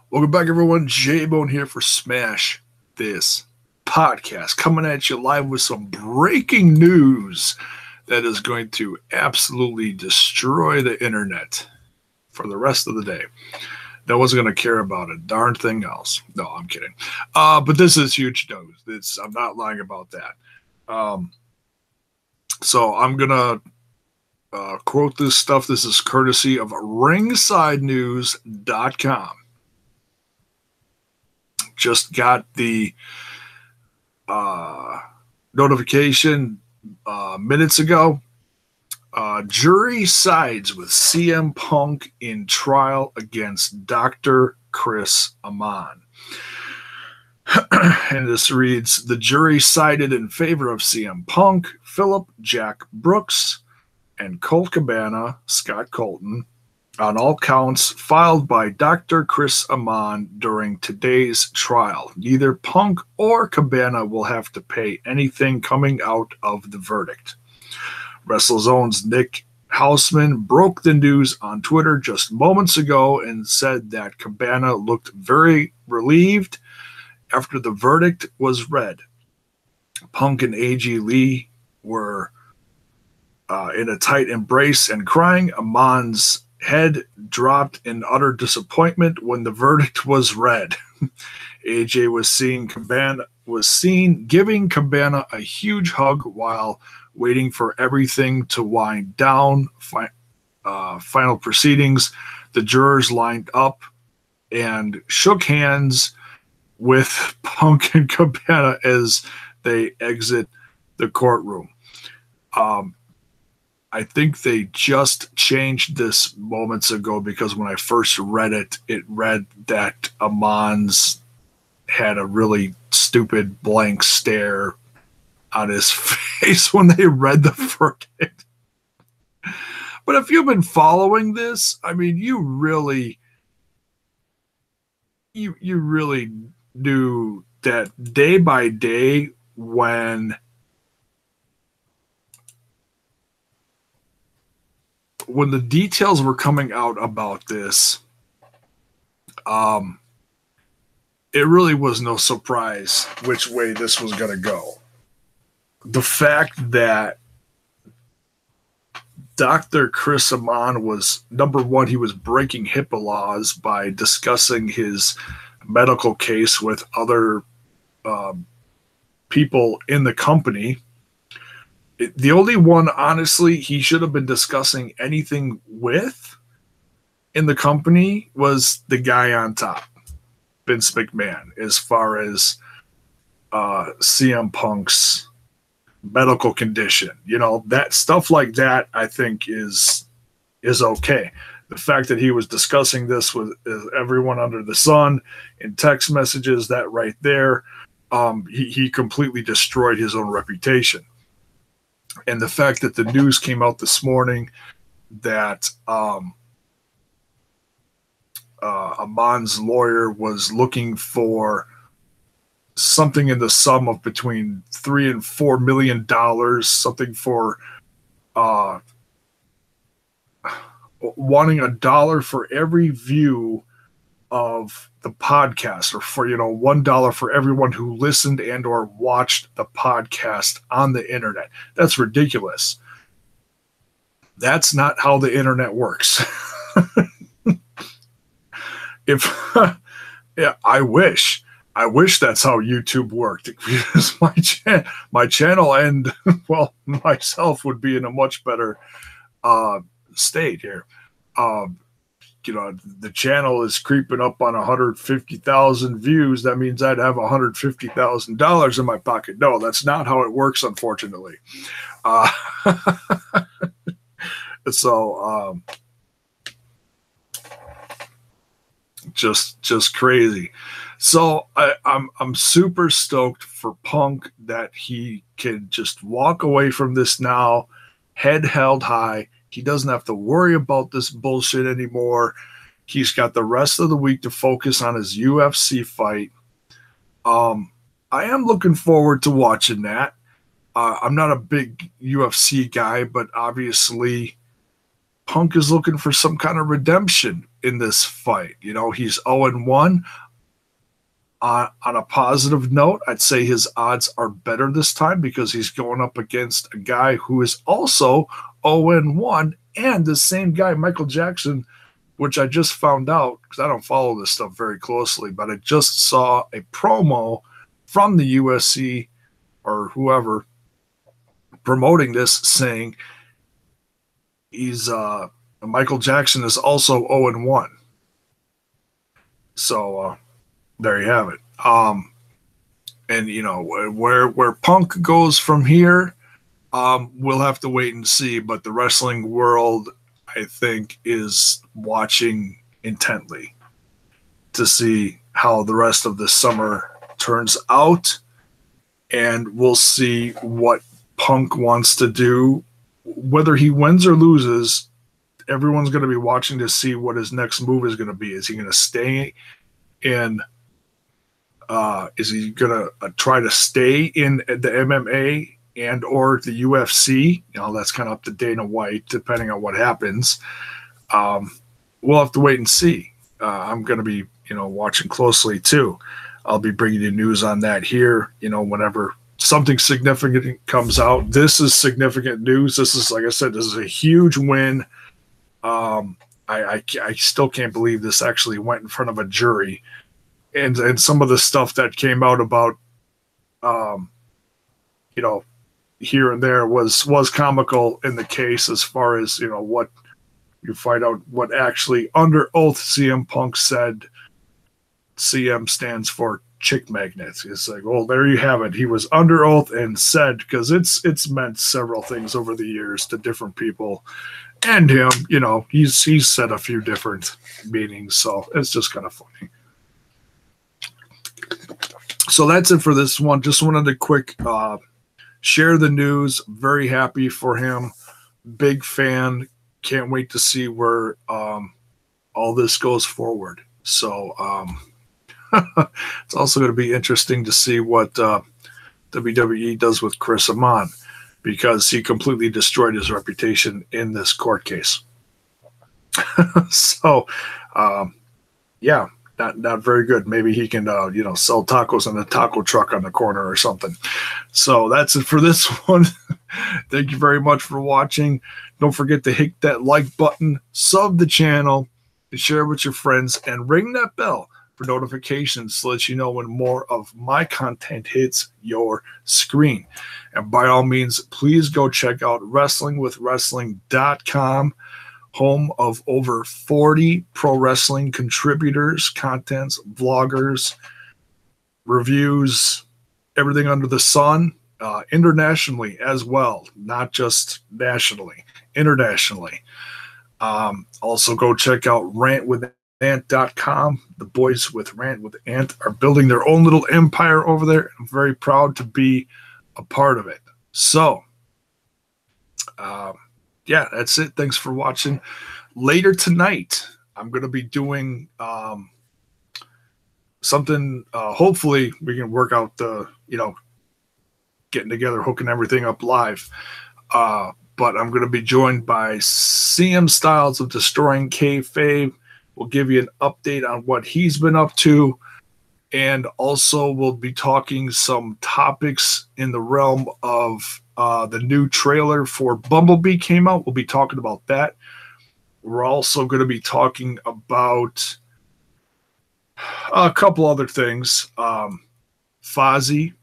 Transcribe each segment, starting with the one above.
Welcome back, everyone. J-Bone here for Smash This Podcast, coming at you live with some breaking news that is going to absolutely destroy the internet for the rest of the day. No one's going to care about a darn thing else. No, I'm kidding. But this is huge news. I'm not lying about that. So I'm going to quote this stuff. This is courtesy of ringsidenews.com. Just got the notification minutes ago. Jury sides with CM Punk in trial against Dr. Chris Amon. And this reads, the jury sided in favor of CM Punk, Philip Jack Brooks, and Colt Cabana, Scott Colton, on all counts filed by Dr. Chris Amon during today's trial. Neither Punk or Cabana will have to pay anything coming out of the verdict. WrestleZone's Nick Hausman broke the news on Twitter just moments ago and said that Cabana looked very relieved after the verdict was read. Punk and AG Lee were in a tight embrace and crying. Amon's head dropped in utter disappointment when the verdict was read. AJ was seen giving Cabana a huge hug while waiting for everything to wind down. Final proceedings. The jurors lined up and shook hands with Punk and Cabana as they exit the courtroom. I think they just changed this moments ago because when I first read it, it read that Amon's had a really stupid blank stare on his face when they read the verdict. But if you've been following this, I mean, you really knew that day by day when the details were coming out about this, it really was no surprise which way this was going to go. The fact that Dr. Chris Amon was, number one, he was breaking HIPAA laws by discussing his medical case with other people in the company. The only one, honestly, he should have been discussing anything with in the company was the guy on top, Vince McMahon, as far as CM Punk's medical condition. You know, that stuff like that, I think, is okay. The fact that he was discussing this with everyone under the sun in text messages, that right there, he completely destroyed his own reputation. And the fact that the news came out this morning that Amon's lawyer was looking for something in the sum of between $3 and $4 million, something for wanting $1 for every view of the podcast, or for, $1 for everyone who listened and or watched the podcast on the internet. That's ridiculous. That's not how the internet works. Yeah, I wish that's how YouTube worked, because my channel and, well, myself would be in a much better state here. The channel is creeping up on 150,000 views. That means I'd have $150,000 in my pocket. No, that's not how it works, unfortunately. Just crazy. So I'm super stoked for Punk that he can just walk away from this now, head held high. He doesn't have to worry about this bullshit anymore. He's got the rest of the week to focus on his UFC fight. I am looking forward to watching that. I'm not a big UFC guy, but obviously Punk is looking for some kind of redemption in this fight. You know, he's 0-1. On a positive note, I'd say his odds are better this time because he's going up against a guy who is also 0-1, and the same guy, Michael Jackson, which I just found out because I don't follow this stuff very closely, but I just saw a promo from the USC or whoever promoting this saying he's Michael Jackson is also 0-1. So there you have it. And you know where Punk goes from here, we'll have to wait and see. But the wrestling world, I think, is watching intently to see how the rest of the summer turns out, and we'll see what Punk wants to do. Whether he wins or loses, everyone's going to be watching to see what his next move is going to be. Is he going to stay in? Is he going to try to stay in the MMA and or the UFC? You know, that's kind of up to Dana White, depending on what happens. We'll have to wait and see. I'm going to be, you know, watching closely too. I'll be bringing you news on that here, you know, whenever something significant comes out. This is significant news. This is, like I said, this is a huge win. I still can't believe this actually went in front of a jury. And some of the stuff that came out about, you know, here and there was comical in the case, as far as, you know, what you find out what actually under oath CM Punk said. CM stands for chick magnets. It's like, well, there you have it. He was under oath and said, because it's meant several things over the years to different people, and him, you know, he's said a few different meanings, so it's just kind of funny. So that's it for this one. Just wanted to quick share the news. Very happy for him. Big fan. Can't wait to see where all this goes forward. So it's also going to be interesting to see what WWE does with Chris Amon, because he completely destroyed his reputation in this court case. So, yeah. Not very good. Maybe he can, you know, sell tacos in a taco truck on the corner or something. So that's it for this one. Thank you very much for watching. Don't forget to hit that like button, sub the channel, and share with your friends, and ring that bell for notifications so that you know when more of my content hits your screen. And by all means, please go check out WrestlingWithWrestling.com. Home of over 40 pro wrestling contributors, contents, vloggers, reviews, everything under the sun, internationally as well, not just nationally, internationally. Also go check out rantwithant.com. The boys with Rant with Ant are building their own little empire over there. I'm very proud to be a part of it. So, yeah, that's it. Thanks for watching. Later tonight, I'm going to be doing something. Hopefully, we can work out the, you know, getting together, hooking everything up live. But I'm going to be joined by CM Styles of Destroying Kayfabe. We'll give you an update on what he's been up to. And also, we'll be talking some topics in the realm of the new trailer for Bumblebee came out. We'll be talking about that. We're also going to be talking about a couple other things. Fozzy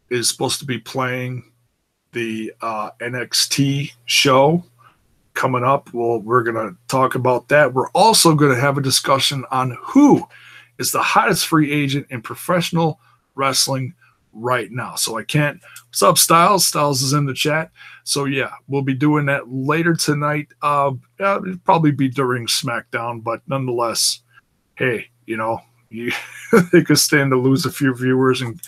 is supposed to be playing the NXT show coming up. Well, we're going to talk about that. We're also going to have a discussion on who is the hottest free agent in professional wrestling right now. So I can't. What's up, Styles? Styles is in the chat. So yeah, we'll be doing that later tonight. It'll probably be during SmackDown, but nonetheless, hey, you know, they could stand to lose a few viewers and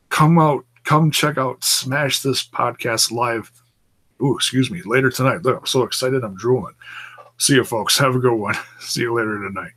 come check out Smash This Podcast live. Ooh, excuse me, later tonight. Look, I'm so excited, I'm drooling. See you, folks. Have a good one. See you later tonight.